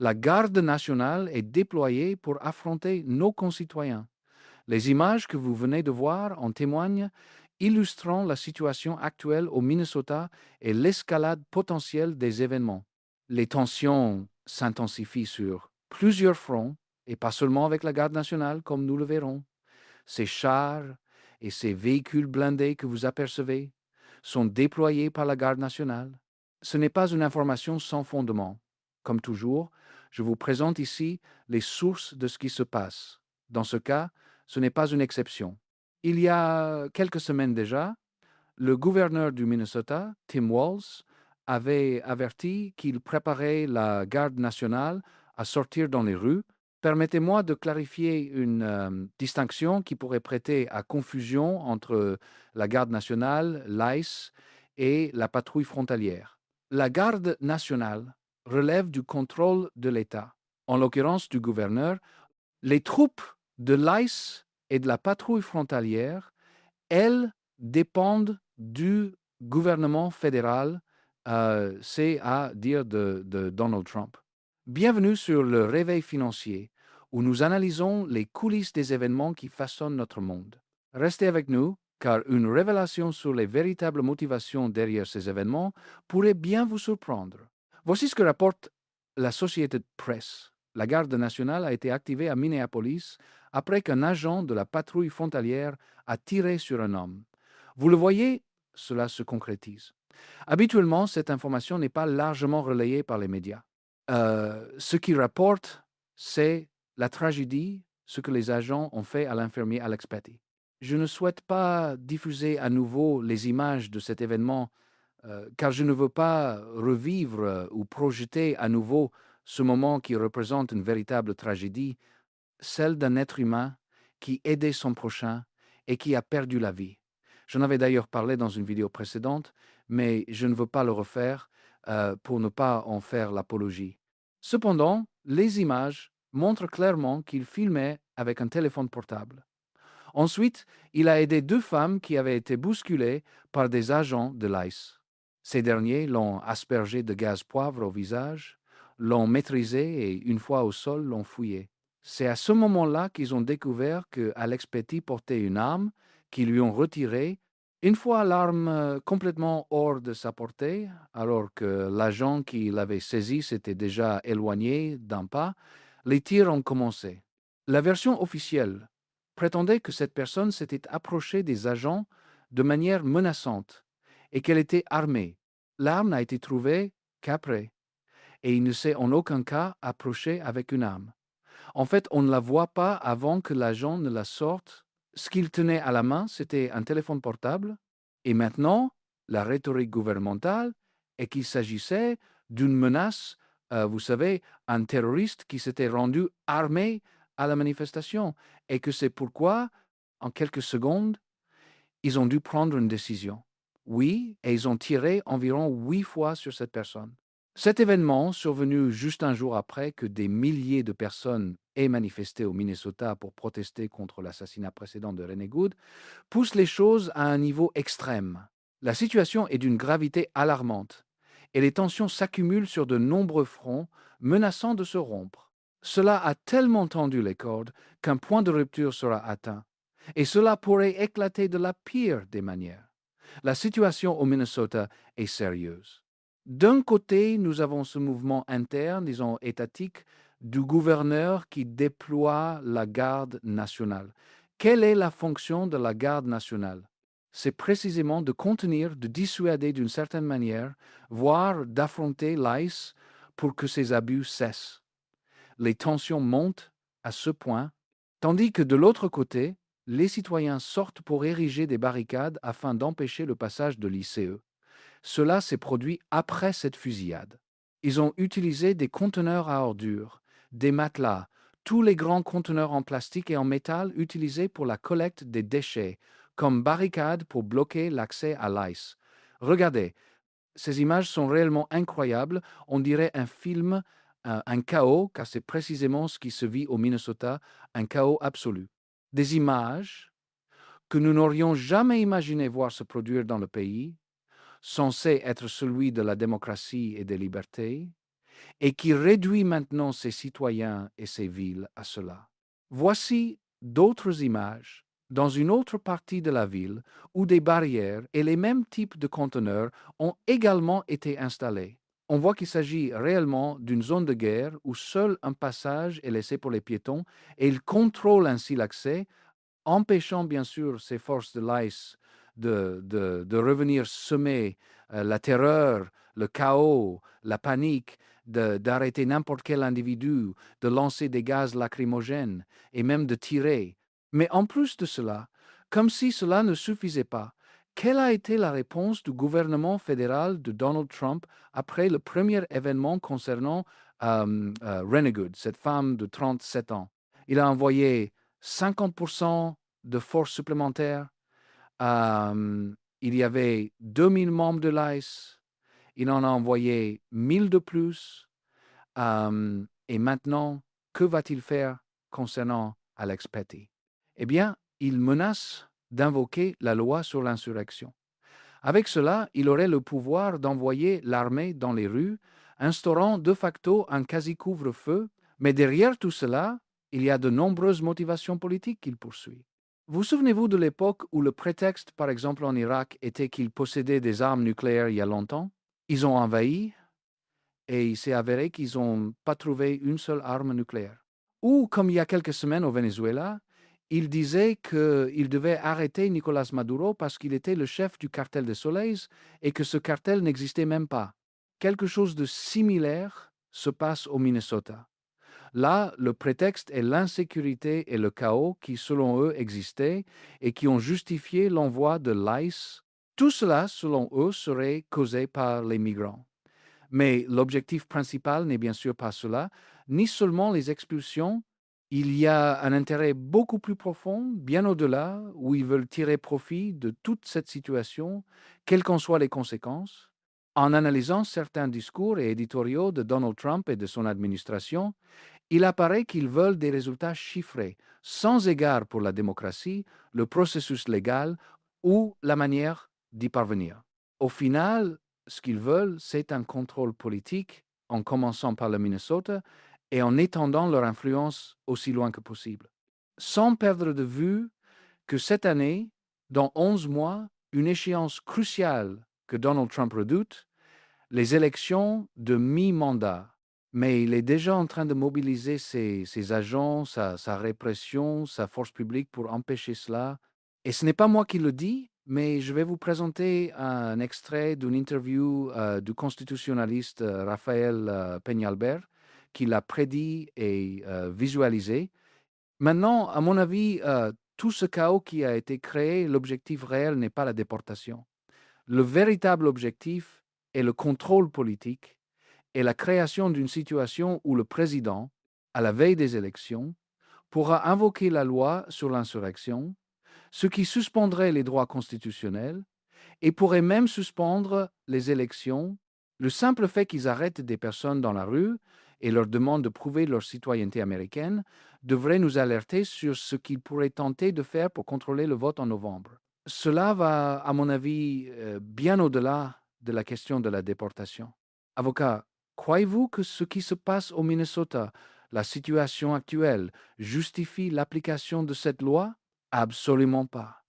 La garde nationale est déployée pour affronter nos concitoyens. Les images que vous venez de voir en témoignent, illustrant la situation actuelle au Minnesota et l'escalade potentielle des événements. Les tensions s'intensifient sur plusieurs fronts, et pas seulement avec la garde nationale, comme nous le verrons. Ces chars et ces véhicules blindés que vous apercevez sont déployés par la garde nationale. Ce n'est pas une information sans fondement. Comme toujours, je vous présente ici les sources de ce qui se passe. Dans ce cas, ce n'est pas une exception. Il y a quelques semaines déjà, le gouverneur du Minnesota, Tim Walz, avait averti qu'il préparait la garde nationale à sortir dans les rues. Permettez-moi de clarifier une distinction qui pourrait prêter à confusion entre la garde nationale, l'ICE, et la patrouille frontalière. La garde nationale relève du contrôle de l'État, en l'occurrence du gouverneur. Les troupes de l'ICE et de la patrouille frontalière, elles, dépendent du gouvernement fédéral, c'est à dire de Donald Trump. Bienvenue sur le Réveil financier, où nous analysons les coulisses des événements qui façonnent notre monde. Restez avec nous, car une révélation sur les véritables motivations derrière ces événements pourrait bien vous surprendre. Voici ce que rapporte la Associated Press. La garde nationale a été activée à Minneapolis après qu'un agent de la patrouille frontalière a tiré sur un homme. Vous le voyez, cela se concrétise. Habituellement, cette information n'est pas largement relayée par les médias. Ce qui rapporte, c'est la tragédie, ce que les agents ont fait à l'infirmier Alex Petty. Je ne souhaite pas diffuser à nouveau les images de cet événement, car je ne veux pas revivre ou projeter à nouveau ce moment qui représente une véritable tragédie, celle d'un être humain qui aidait son prochain et qui a perdu la vie. J'en avais d'ailleurs parlé dans une vidéo précédente, mais je ne veux pas le refaire pour ne pas en faire l'apologie. Cependant, les images montrent clairement qu'il filmait avec un téléphone portable. Ensuite, il a aidé deux femmes qui avaient été bousculées par des agents de l'ICE. Ces derniers l'ont aspergé de gaz poivre au visage, l'ont maîtrisé et, une fois au sol, l'ont fouillé. C'est à ce moment-là qu'ils ont découvert que Alex Petty portait une arme, qu'ils lui ont retirée. Une fois l'arme complètement hors de sa portée, alors que l'agent qui l'avait saisie s'était déjà éloigné d'un pas, les tirs ont commencé. La version officielle prétendait que cette personne s'était approchée des agents de manière menaçante et qu'elle était armée. L'arme n'a été trouvée qu'après, et il ne s'est en aucun cas approché avec une arme. En fait, on ne la voit pas avant que l'agent ne la sorte. Ce qu'il tenait à la main, c'était un téléphone portable. Et maintenant, la rhétorique gouvernementale est qu'il s'agissait d'une menace, vous savez, un terroriste qui s'était rendu armé à la manifestation. Et que c'est pourquoi, en quelques secondes, ils ont dû prendre une décision. Oui, et ils ont tiré environ 8 fois sur cette personne. Cet événement, survenu juste un jour après que des milliers de personnes aient manifesté au Minnesota pour protester contre l'assassinat précédent de Renee Good, pousse les choses à un niveau extrême. La situation est d'une gravité alarmante et les tensions s'accumulent sur de nombreux fronts, menaçant de se rompre. Cela a tellement tendu les cordes qu'un point de rupture sera atteint, et cela pourrait éclater de la pire des manières. La situation au Minnesota est sérieuse. D'un côté, nous avons ce mouvement interne, disons étatique, du gouverneur qui déploie la garde nationale. Quelle est la fonction de la garde nationale? C'est précisément de contenir, de dissuader d'une certaine manière, voire d'affronter l'ICE pour que ces abus cessent. Les tensions montent à ce point, tandis que de l'autre côté, les citoyens sortent pour ériger des barricades afin d'empêcher le passage de l'ICE. Cela s'est produit après cette fusillade. Ils ont utilisé des conteneurs à ordures, des matelas, tous les grands conteneurs en plastique et en métal utilisés pour la collecte des déchets, comme barricades pour bloquer l'accès à l'ICE. Regardez, ces images sont réellement incroyables. On dirait un film, un chaos, car c'est précisément ce qui se vit au Minnesota, un chaos absolu. Des images que nous n'aurions jamais imaginé voir se produire dans le pays, censé être celui de la démocratie et des libertés, et qui réduit maintenant ses citoyens et ses villes à cela. Voici d'autres images dans une autre partie de la ville où des barrières et les mêmes types de conteneurs ont également été installés. On voit qu'il s'agit réellement d'une zone de guerre où seul un passage est laissé pour les piétons et ils contrôlent ainsi l'accès, empêchant bien sûr ces forces de l'ICE de revenir semer la terreur, le chaos, la panique, d'arrêter n'importe quel individu, de lancer des gaz lacrymogènes et même de tirer. Mais en plus de cela, comme si cela ne suffisait pas, quelle a été la réponse du gouvernement fédéral de Donald Trump après le premier événement concernant Renegade, cette femme de 37 ans? Il a envoyé 50% de forces supplémentaires. Il y avait 2000 membres de l'ICE. Il en a envoyé 1000 de plus. Et maintenant, que va-t-il faire concernant Alex Petty? Eh bien, il menace d'invoquer la loi sur l'insurrection. Avec cela, il aurait le pouvoir d'envoyer l'armée dans les rues, instaurant de facto un quasi-couvre-feu, mais derrière tout cela, il y a de nombreuses motivations politiques qu'il poursuit. Vous souvenez-vous de l'époque où le prétexte, par exemple en Irak, était qu'ils possédaient des armes nucléaires il y a longtemps? Ils ont envahi et il s'est avéré qu'ils n'ont pas trouvé une seule arme nucléaire. Ou, comme il y a quelques semaines au Venezuela, il disait qu'il devait arrêter Nicolas Maduro parce qu'il était le chef du cartel des Soleils et que ce cartel n'existait même pas. Quelque chose de similaire se passe au Minnesota. Là, le prétexte est l'insécurité et le chaos qui, selon eux, existaient et qui ont justifié l'envoi de l'ICE. Tout cela, selon eux, serait causé par les migrants. Mais l'objectif principal n'est bien sûr pas cela, ni seulement les expulsions. Il y a un intérêt beaucoup plus profond, bien au-delà, où ils veulent tirer profit de toute cette situation, quelles qu'en soient les conséquences. En analysant certains discours et éditoriaux de Donald Trump et de son administration, il apparaît qu'ils veulent des résultats chiffrés, sans égard pour la démocratie, le processus légal ou la manière d'y parvenir. Au final, ce qu'ils veulent, c'est un contrôle politique, en commençant par le Minnesota et en étendant leur influence aussi loin que possible. Sans perdre de vue que cette année, dans 11 mois, une échéance cruciale que Donald Trump redoute, les élections de mi-mandat. Mais il est déjà en train de mobiliser ses agents, sa répression, sa force publique pour empêcher cela. Et ce n'est pas moi qui le dis, mais je vais vous présenter un extrait d'une interview du constitutionnaliste Raphaël Peñalver, qui l'a prédit et visualisé. Maintenant, à mon avis, tout ce chaos qui a été créé, l'objectif réel n'est pas la déportation. Le véritable objectif est le contrôle politique et la création d'une situation où le président, à la veille des élections, pourra invoquer la loi sur l'insurrection, ce qui suspendrait les droits constitutionnels et pourrait même suspendre les élections. Le simple fait qu'ils arrêtent des personnes dans la rue et leur demandent de prouver leur citoyenneté américaine devrait nous alerter sur ce qu'ils pourraient tenter de faire pour contrôler le vote en novembre. Cela va, à mon avis, bien au-delà de la question de la déportation. Avocat, croyez-vous que ce qui se passe au Minnesota, la situation actuelle, justifie l'application de cette loi? Absolument pas.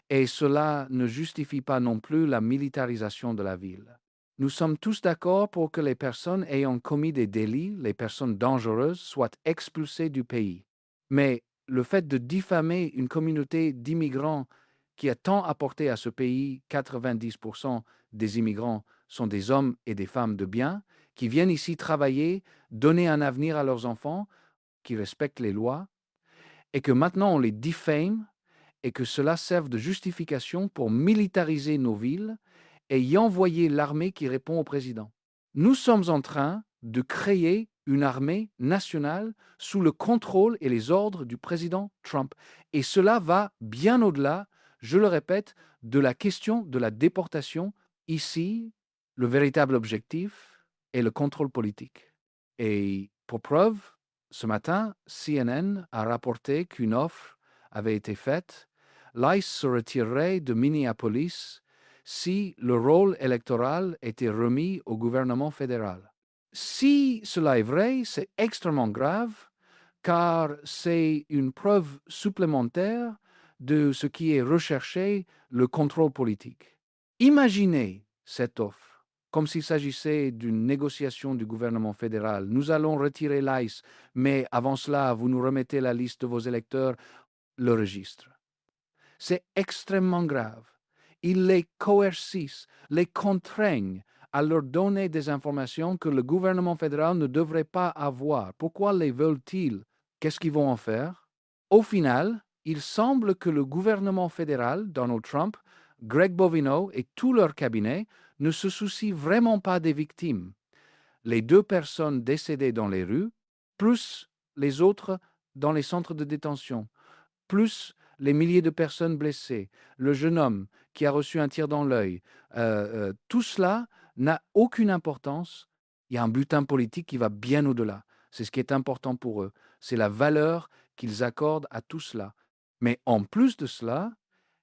Et cela ne justifie pas non plus la militarisation de la ville. Nous sommes tous d'accord pour que les personnes ayant commis des délits, les personnes dangereuses, soient expulsées du pays. Mais le fait de diffamer une communauté d'immigrants qui a tant apporté à ce pays, 90% des immigrants sont des hommes et des femmes de bien, qui viennent ici travailler, donner un avenir à leurs enfants, qui respectent les lois, et que maintenant on les diffame et que cela serve de justification pour militariser nos villes et y envoyer l'armée qui répond au président. Nous sommes en train de créer une armée nationale sous le contrôle et les ordres du président Trump. Et cela va bien au-delà, je le répète, de la question de la déportation. Ici, le véritable objectif est le contrôle politique. Et pour preuve, ce matin, CNN a rapporté qu'une offre avait été faite. L'ICE se retirerait de Minneapolis si le rôle électoral était remis au gouvernement fédéral. Si cela est vrai, c'est extrêmement grave, car c'est une preuve supplémentaire de ce qui est recherché, le contrôle politique. Imaginez cette offre, comme s'il s'agissait d'une négociation du gouvernement fédéral. Nous allons retirer l'ICE, mais avant cela, vous nous remettez la liste de vos électeurs, le registre. C'est extrêmement grave. Ils les coercissent, les contraignent à leur donner des informations que le gouvernement fédéral ne devrait pas avoir. Pourquoi les veulent-ils? Qu'est-ce qu'ils vont en faire? Au final, il semble que le gouvernement fédéral, Donald Trump, Greg Bovino et tout leur cabinet ne se soucient vraiment pas des victimes. Les 2 personnes décédées dans les rues, plus les autres dans les centres de détention, plus les milliers de personnes blessées, le jeune homme qui a reçu un tir dans l'œil, tout cela n'a aucune importance. Il y a un butin politique qui va bien au-delà. C'est ce qui est important pour eux. C'est la valeur qu'ils accordent à tout cela. Mais en plus de cela,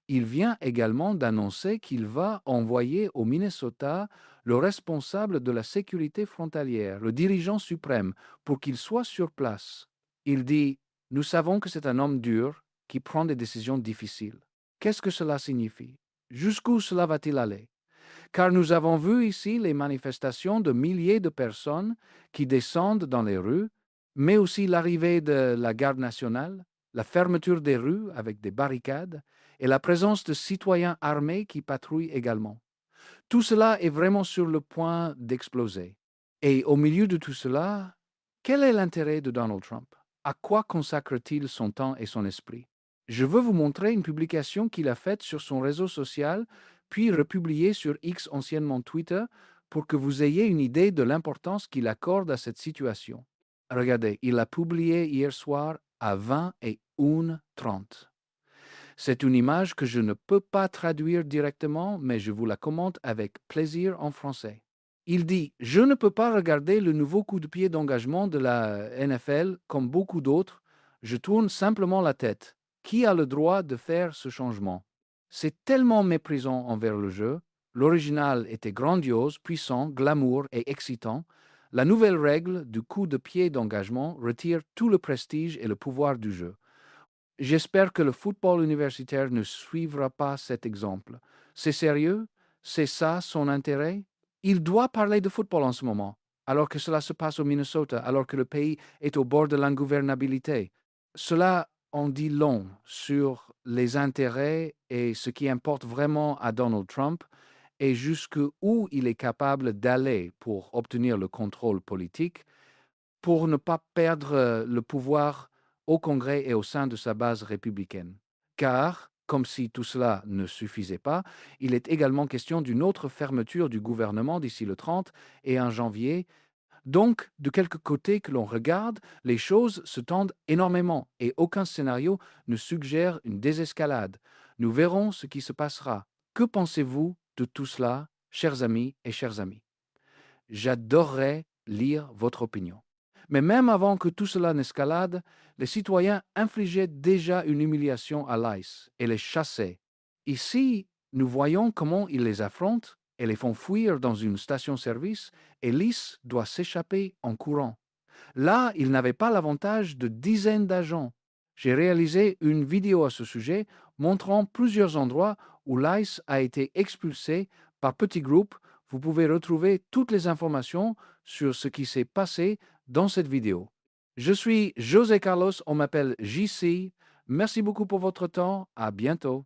il vient également d'annoncer qu'il va envoyer au Minnesota le responsable de la sécurité frontalière, le dirigeant suprême, pour qu'il soit sur place. Il dit, nous savons que c'est un homme dur qui prend des décisions difficiles. Qu'est-ce que cela signifie? Jusqu'où cela va-t-il aller? Car nous avons vu ici les manifestations de milliers de personnes qui descendent dans les rues, mais aussi l'arrivée de la garde nationale, la fermeture des rues avec des barricades et la présence de citoyens armés qui patrouillent également. Tout cela est vraiment sur le point d'exploser. Et au milieu de tout cela, quel est l'intérêt de Donald Trump? À quoi consacre-t-il son temps et son esprit? Je veux vous montrer une publication qu'il a faite sur son réseau social, puis republiée sur X, anciennement Twitter, pour que vous ayez une idée de l'importance qu'il accorde à cette situation. Regardez, il l'a publié hier soir à 21h30. C'est une image que je ne peux pas traduire directement, mais je vous la commente avec plaisir en français. Il dit: Je ne peux pas regarder le nouveau coup de pied d'engagement de la NFL comme beaucoup d'autres. Je tourne simplement la tête. Qui a le droit de faire ce changement? C'est tellement méprisant envers le jeu. L'original était grandiose, puissant, glamour et excitant. La nouvelle règle du coup de pied d'engagement retire tout le prestige et le pouvoir du jeu. J'espère que le football universitaire ne suivra pas cet exemple. C'est sérieux? C'est ça son intérêt? Il doit parler de football en ce moment, alors que cela se passe au Minnesota, alors que le pays est au bord de l'ingouvernabilité. Cela en dit long sur les intérêts et ce qui importe vraiment à Donald Trump et jusqu'où il est capable d'aller pour obtenir le contrôle politique pour ne pas perdre le pouvoir au Congrès et au sein de sa base républicaine. Car, comme si tout cela ne suffisait pas, il est également question d'une autre fermeture du gouvernement d'ici le 30 et 1 janvier. Donc, de quelque côté que l'on regarde, les choses se tendent énormément et aucun scénario ne suggère une désescalade. Nous verrons ce qui se passera. Que pensez-vous de tout cela, chers amis et chères amies? J'adorerais lire votre opinion. Mais même avant que tout cela n'escalade, les citoyens infligeaient déjà une humiliation à l'ICE et les chassaient. Ici, nous voyons comment ils les affrontent et les font fuir dans une station-service et l'ICE doit s'échapper en courant. Là, ils n'avaient pas l'avantage de dizaines d'agents. J'ai réalisé une vidéo à ce sujet montrant plusieurs endroits où l'ICE a été expulsé par petits groupes. Vous pouvez retrouver toutes les informations sur ce qui s'est passé dans cette vidéo. Je suis José Carlos, on m'appelle JC. Merci beaucoup pour votre temps. À bientôt.